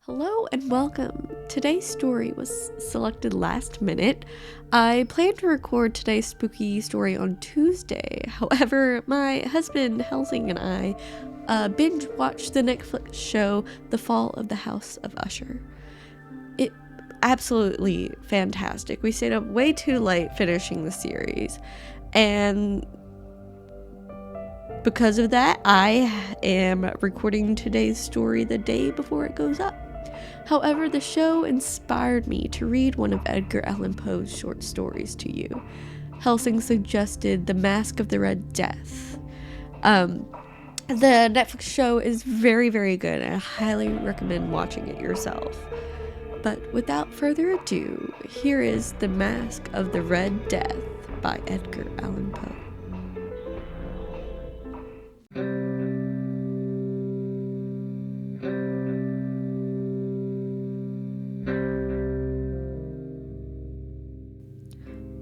Hello and welcome. Today's story was selected last minute. I planned to record today's spooky story on Tuesday. However, my husband Helsing and I binge watched the Netflix show The Fall of the House of Usher. It absolutely fantastic. We stayed up way too late finishing the series, and because of that, I am recording today's story the day before it goes up. However, the show inspired me to read one of Edgar Allan Poe's short stories to you. Helsing suggested The Masque of the Red Death. The Netflix show is very, very good, and I highly recommend watching it yourself. But without further ado, here is The Masque of the Red Death by Edgar Allan Poe.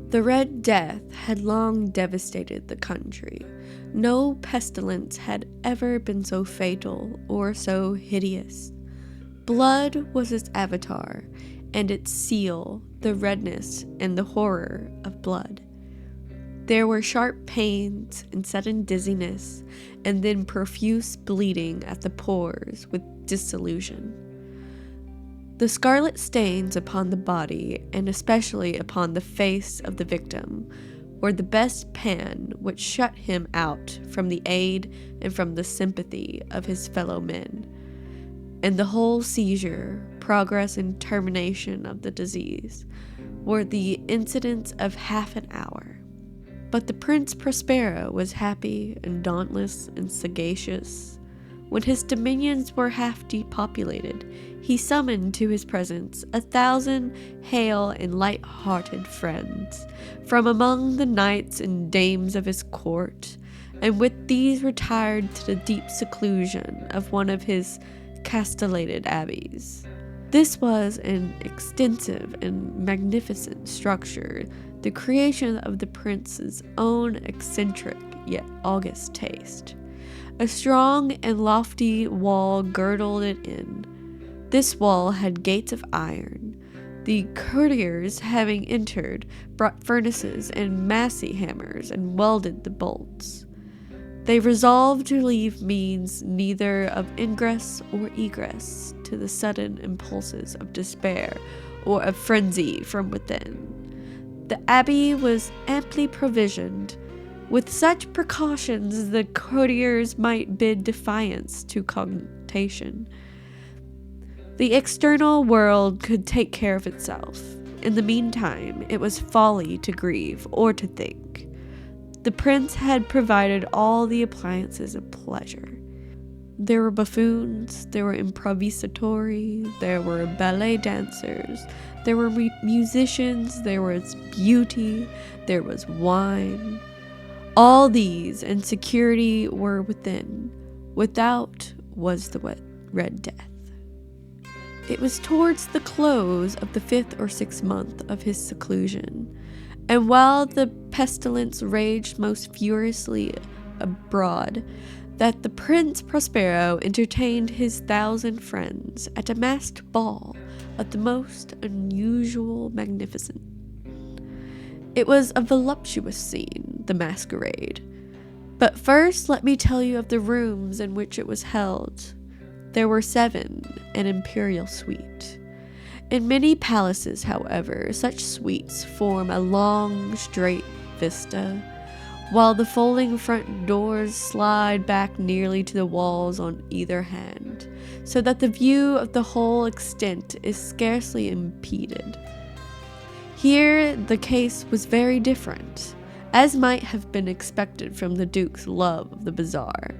The Red Death had long devastated the country. No pestilence had ever been so fatal or so hideous. Blood was its avatar, and its seal, the redness and the horror of blood. There were sharp pains and sudden dizziness, and then profuse bleeding at the pores with dissolution. The scarlet stains upon the body, and especially upon the face of the victim, were the best pan which shut him out from the aid and from the sympathy of his fellow men, and the whole seizure, progress, and termination of the disease were the incidents of half an hour. But the Prince Prospero was happy and dauntless and sagacious. When his dominions were half depopulated, he summoned to his presence 1,000 hale and light-hearted friends from among the knights and dames of his court, and with these retired to the deep seclusion of one of his castellated abbeys. This was an extensive and magnificent structure, the creation of the prince's own eccentric yet august taste. A strong and lofty wall girdled it in. This wall had gates of iron. The courtiers, having entered, brought furnaces and massy hammers and welded the bolts. They resolved to leave means neither of ingress or egress to the sudden impulses of despair or of frenzy from within. The abbey was amply provisioned. With such precautions, the courtiers might bid defiance to cogitation. The external world could take care of itself. In the meantime, it was folly to grieve or to think. The prince had provided all the appliances of pleasure. There were buffoons, there were improvisatori, there were ballet dancers, there were musicians, there was beauty, there was wine. All these and security were within. Without was the Red Death. It was towards the close of the 5th or 6th month of his seclusion, and while the pestilence raged most furiously abroad, that the Prince Prospero entertained his 1,000 friends at a masked ball of the most unusual magnificence. It was a voluptuous scene, the masquerade. But first let me tell you of the rooms in which it was held. There were 7, an imperial suite. In many palaces, however, such suites form a long, straight vista, while the folding front doors slide back nearly to the walls on either hand, so that the view of the whole extent is scarcely impeded. Here the case was very different, as might have been expected from the Duke's love of the bizarre.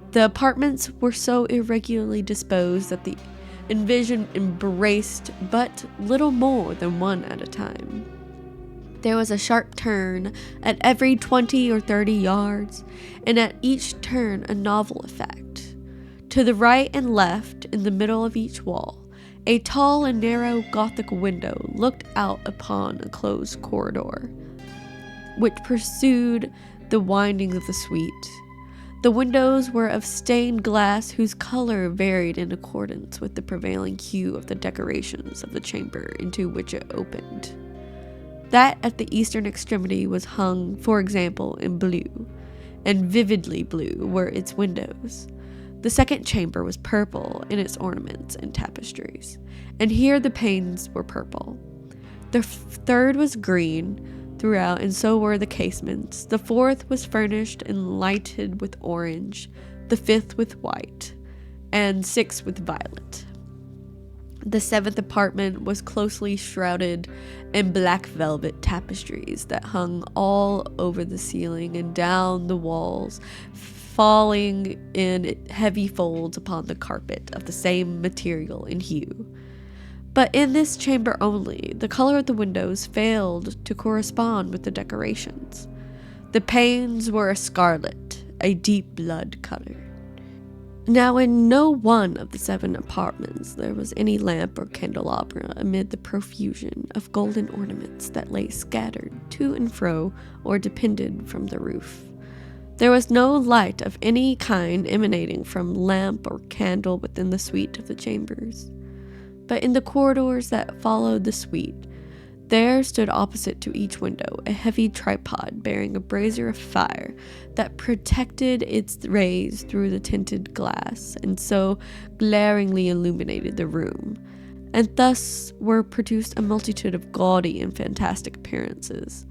The apartments were so irregularly disposed that the invasion embraced but little more than one at a time. There was a sharp turn at every 20 or 30 yards, and at each turn a novel effect. To the right and left, in the middle of each wall, a tall and narrow Gothic window looked out upon a closed corridor, which pursued the windings of the suite. The windows were of stained glass whose color varied in accordance with the prevailing hue of the decorations of the chamber into which it opened. That at the eastern extremity was hung, for example, in blue, and vividly blue were its windows. The second chamber was purple in its ornaments and tapestries, and here the panes were purple. The third was green throughout, and so were the casements. The fourth was furnished and lighted with orange, the fifth with white, and sixth with violet. The seventh apartment was closely shrouded in black velvet tapestries that hung all over the ceiling and down the walls, falling in heavy folds upon the carpet of the same material and hue. But in this chamber only, the color of the windows failed to correspond with the decorations. The panes were a scarlet, a deep blood color. Now in no one of the 7 apartments there was any lamp or candelabra amid the profusion of golden ornaments that lay scattered to and fro or depended from the roof. There was no light of any kind emanating from lamp or candle within the suite of the chambers. But in the corridors that followed the suite, there stood opposite to each window a heavy tripod bearing a brazier of fire that protected its rays through the tinted glass and so glaringly illuminated the room, and thus were produced a multitude of gaudy and fantastic appearances.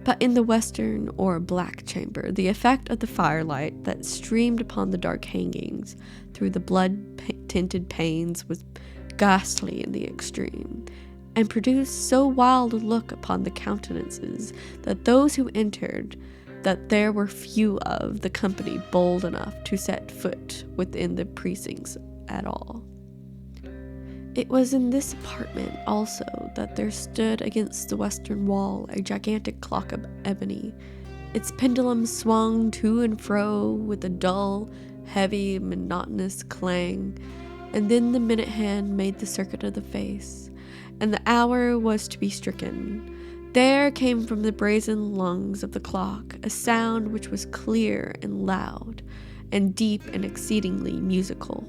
But in the western or black chamber, the effect of the firelight that streamed upon the dark hangings through the blood-tinted panes was ghastly in the extreme, and produced so wild a look upon the countenances that those who entered, that there were few of the company bold enough to set foot within the precincts at all. It was in this apartment also that there stood against the western wall a gigantic clock of ebony. Its pendulum swung to and fro with a dull, heavy, monotonous clang, and then the minute hand made the circuit of the face, and the hour was to be stricken. There came from the brazen lungs of the clock a sound which was clear and loud, and deep and exceedingly musical,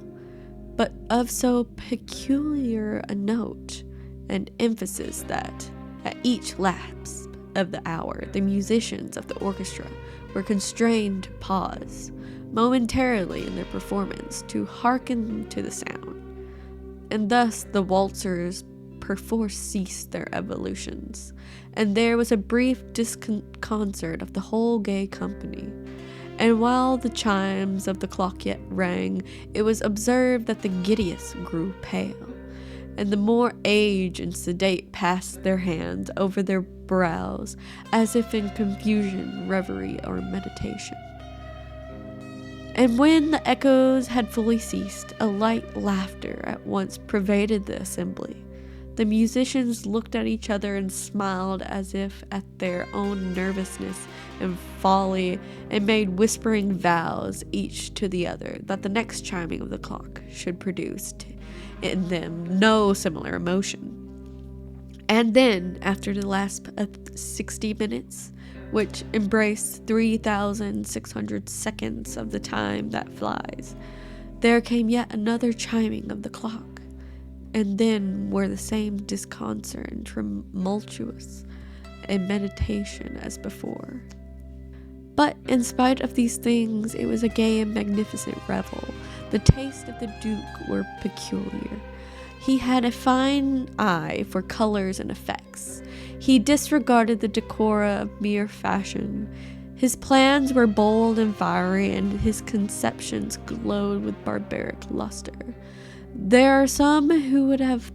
but of so peculiar a note and emphasis that, at each lapse of the hour, the musicians of the orchestra were constrained to pause momentarily in their performance to hearken to the sound, and thus the waltzers perforce ceased their evolutions, and there was a brief disconcert of the whole gay company. And while the chimes of the clock yet rang, it was observed that the giddiest grew pale, and the more aged and sedate passed their hands over their brows, as if in confusion, reverie, or meditation. And when the echoes had fully ceased, a light laughter at once pervaded the assembly. The musicians looked at each other and smiled as if at their own nervousness and folly, and made whispering vows each to the other that the next chiming of the clock should produce in them no similar emotion. And then, after the last 60 minutes, which embrace 3,600 seconds of the time that flies, there came yet another chiming of the clock, and then were the same disconcert and tumultuous a meditation as before. But in spite of these things, it was a gay and magnificent revel. The taste of the Duke were peculiar. He had a fine eye for colors and effects. He disregarded the decora of mere fashion. His plans were bold and fiery, and his conceptions glowed with barbaric luster. There are some who would have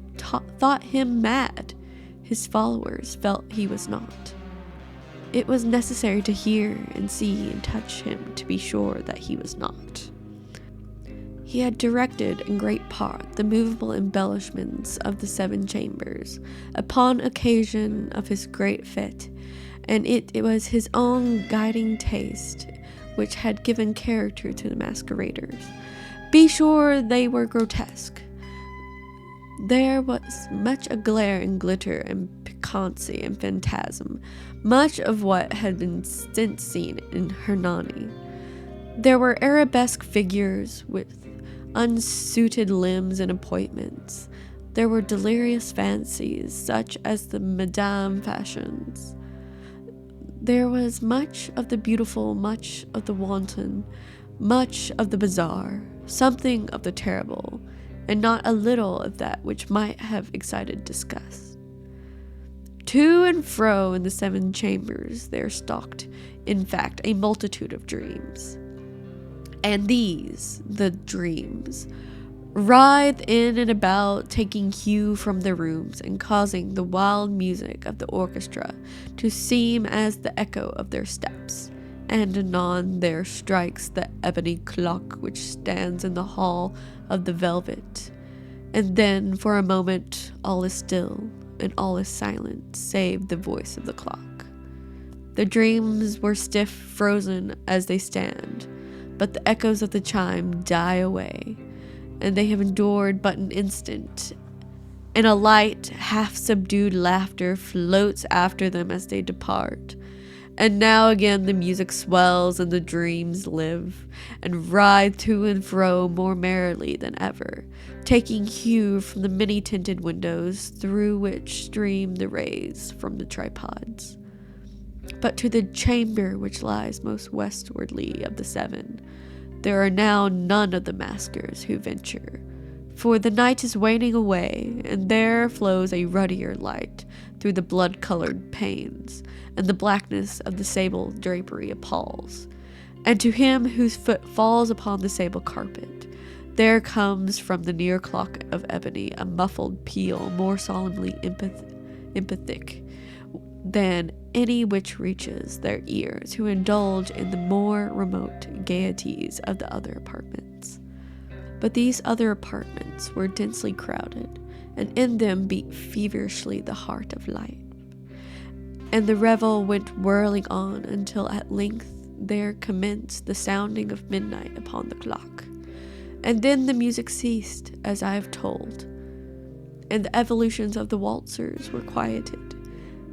thought him mad. His followers felt he was not. It was necessary to hear and see and touch him to be sure that he was not. He had directed in great part the movable embellishments of the 7 chambers upon occasion of his great fete, and it was his own guiding taste which had given character to the masqueraders. Be sure they were grotesque. There was much a glare and glitter and piquancy and phantasm, much of what had been since seen in Hernani. There were arabesque figures with unsuited limbs and appointments. There were delirious fancies, such as the Madame fashions. There was much of the beautiful, much of the wanton, much of the bizarre, something of the terrible, and not a little of that which might have excited disgust. To and fro in the 7 chambers there stalked, in fact, a multitude of dreams. And these, the dreams, writhed in and about, taking hue from the rooms and causing the wild music of the orchestra to seem as the echo of their steps. And anon there strikes the ebony clock which stands in the hall of the velvet. And then for a moment all is still, and all is silent, save the voice of the clock. The dreams were stiff, frozen as they stand, but the echoes of the chime die away, and they have endured but an instant, and a light, half-subdued laughter floats after them as they depart. And now again the music swells and the dreams live, and ride to and fro more merrily than ever, taking hue from the many-tinted windows through which stream the rays from the tripods. But to the chamber which lies most westwardly of the 7, there are now none of the maskers who venture, for the night is waning away, and there flows a ruddier light through the blood-colored panes, and the blackness of the sable drapery appalls. And to him whose foot falls upon the sable carpet, there comes from the near clock of ebony a muffled peal more solemnly emphatic than any which reaches their ears who indulge in the more remote gaieties of the other apartments. But these other apartments were densely crowded, and in them beat feverishly the heart of life. And the revel went whirling on until at length there commenced the sounding of midnight upon the clock. And then the music ceased, as I have told, and the evolutions of the waltzers were quieted,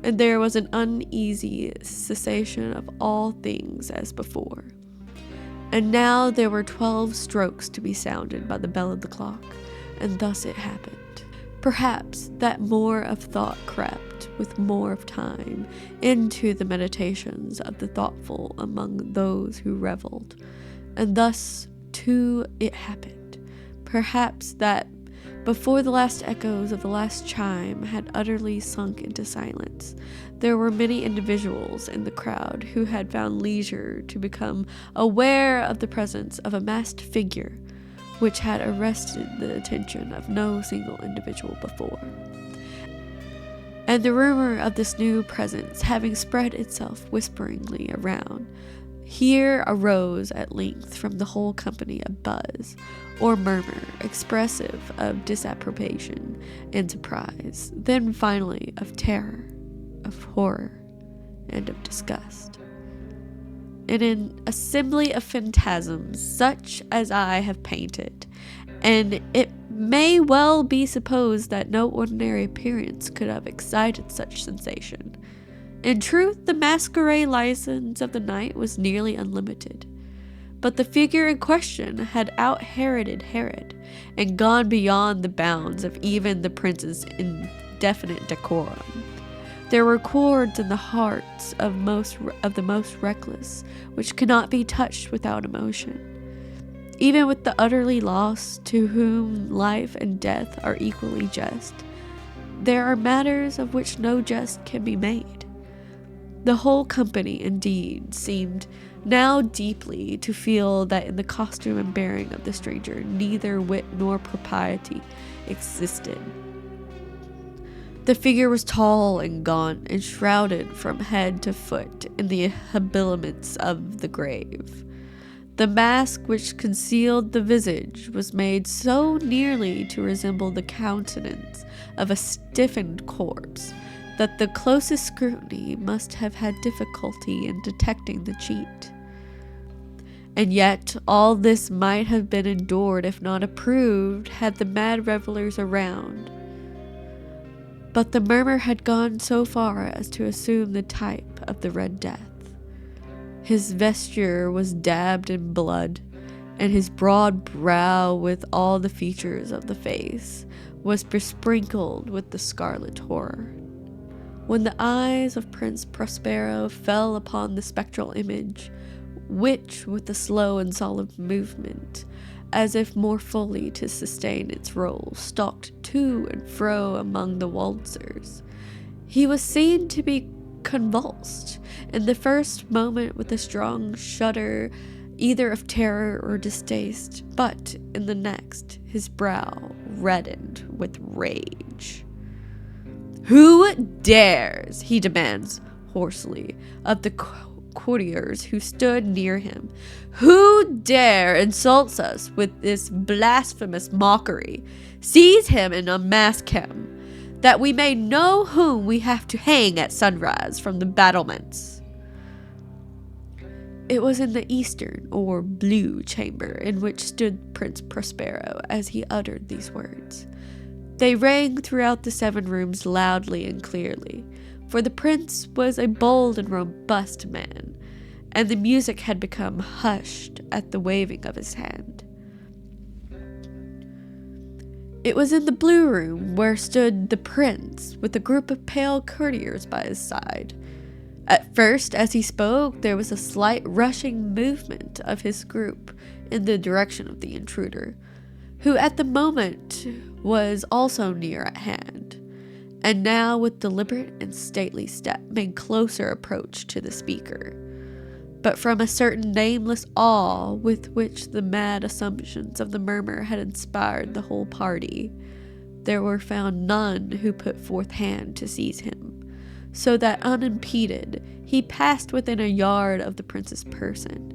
and there was an uneasy cessation of all things as before. And now there were 12 strokes to be sounded by the bell of the clock, and thus it happened. Perhaps that more of thought crept, with more of time, into the meditations of the thoughtful among those who revelled, and thus, too, it happened. Perhaps that, before the last echoes of the last chime had utterly sunk into silence, there were many individuals in the crowd who had found leisure to become aware of the presence of a masked figure which had arrested the attention of no single individual before. And the rumor of this new presence having spread itself whisperingly around, here arose at length from the whole company a buzz, or murmur, expressive of disapprobation and surprise, then finally of terror, of horror, and of disgust. In an assembly of phantasms such as I have painted, and it may well be supposed that no ordinary appearance could have excited such sensation. In truth, the masquerade license of the night was nearly unlimited, but the figure in question had out-Heroded Herod, and gone beyond the bounds of even the prince's indefinite decorum. There were chords in the hearts of the most reckless, which cannot be touched without emotion. Even with the utterly lost, to whom life and death are equally just, there are matters of which no jest can be made. The whole company, indeed, seemed now deeply to feel that in the costume and bearing of the stranger neither wit nor propriety existed. The figure was tall and gaunt, and shrouded from head to foot in the habiliments of the grave. The mask which concealed the visage was made so nearly to resemble the countenance of a stiffened corpse that the closest scrutiny must have had difficulty in detecting the cheat. And yet all this might have been endured, if not approved, had the mad revellers around. But the murmur had gone so far as to assume the type of the Red Death. His vesture was dabbed in blood, and his broad brow, with all the features of the face, was besprinkled with the scarlet horror. When the eyes of Prince Prospero fell upon the spectral image, which, with a slow and solemn movement, as if more fully to sustain its role, stalked to and fro among the waltzers, he was seen to be convulsed, in the first moment with a strong shudder, either of terror or distaste, but in the next his brow reddened with rage. "Who dares," he demands hoarsely of the courtiers who stood near him, "who dare insults us with this blasphemous mockery? Seize him and unmask him, that we may know whom we have to hang at sunrise from the battlements." It was in the eastern or blue chamber in which stood Prince Prospero as he uttered these words. They rang throughout the 7 rooms loudly and clearly, for the prince was a bold and robust man, and the music had become hushed at the waving of his hand. It was in the blue room where stood the prince with a group of pale courtiers by his side. At first, as he spoke, there was a slight rushing movement of his group in the direction of the intruder, who at the moment was also near at hand, and now with deliberate and stately step made closer approach to the speaker. But from a certain nameless awe with which the mad assumptions of the murmur had inspired the whole party, there were found none who put forth hand to seize him, so that unimpeded he passed within a yard of the prince's person,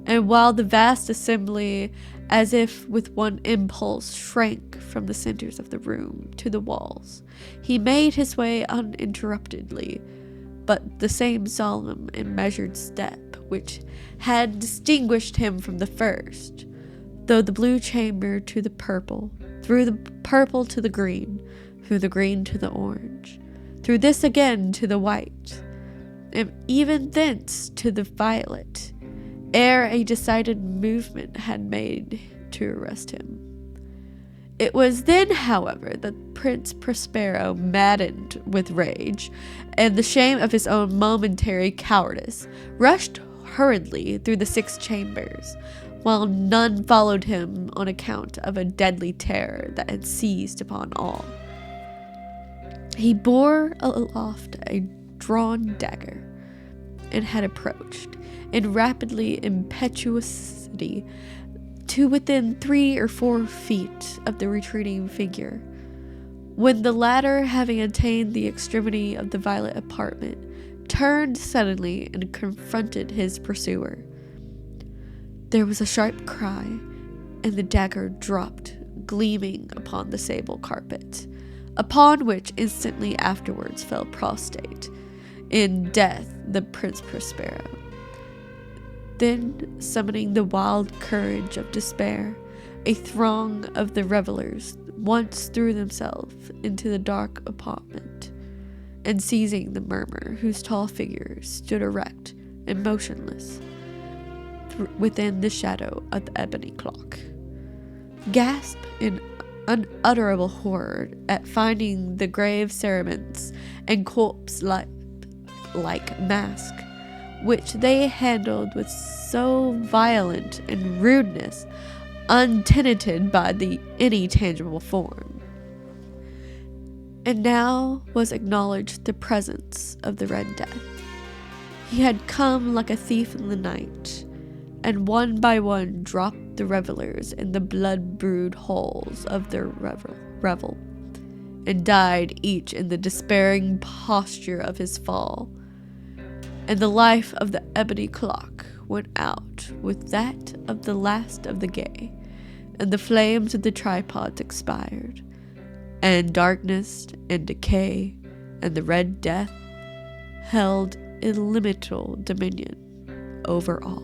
and while the vast assembly, as if with one impulse, shrank from the centers of the room to the walls, he made his way uninterruptedly, but the same solemn and measured step which had distinguished him from the first, through the blue chamber to the purple, through the purple to the green, through the green to the orange, through this again to the white, and even thence to the violet, ere a decided movement had made to arrest him. It was then, however, that Prince Prospero, maddened with rage and the shame of his own momentary cowardice, rushed hurriedly through the 6 chambers, while none followed him on account of a deadly terror that had seized upon all. He bore aloft a drawn dagger, and had approached, in rapidly impetuosity, to within 3 or 4 feet of the retreating figure, when the latter, having attained the extremity of the violet apartment, turned suddenly and confronted his pursuer. There was a sharp cry, and the dagger dropped, gleaming upon the sable carpet, upon which instantly afterwards fell prostrate in death the Prince Prospero. Then, summoning the wild courage of despair, a throng of the revelers once threw themselves into the dark apartment, and seizing the murmur, whose tall figure stood erect and motionless within the shadow of the ebony clock, gasped in unutterable horror at finding the grave cerements and corpse-like Masque, which they handled with so violent and rudeness, untenanted by any tangible form. And now was acknowledged the presence of the Red Death. He had come like a thief in the night, and one by one dropped the revelers in the blood-brewed halls of their revel, and died each in the despairing posture of his fall. And the life of the ebony clock went out with that of the last of the gay, and the flames of the tripods expired, and darkness and decay and the Red Death held illimitable dominion over all.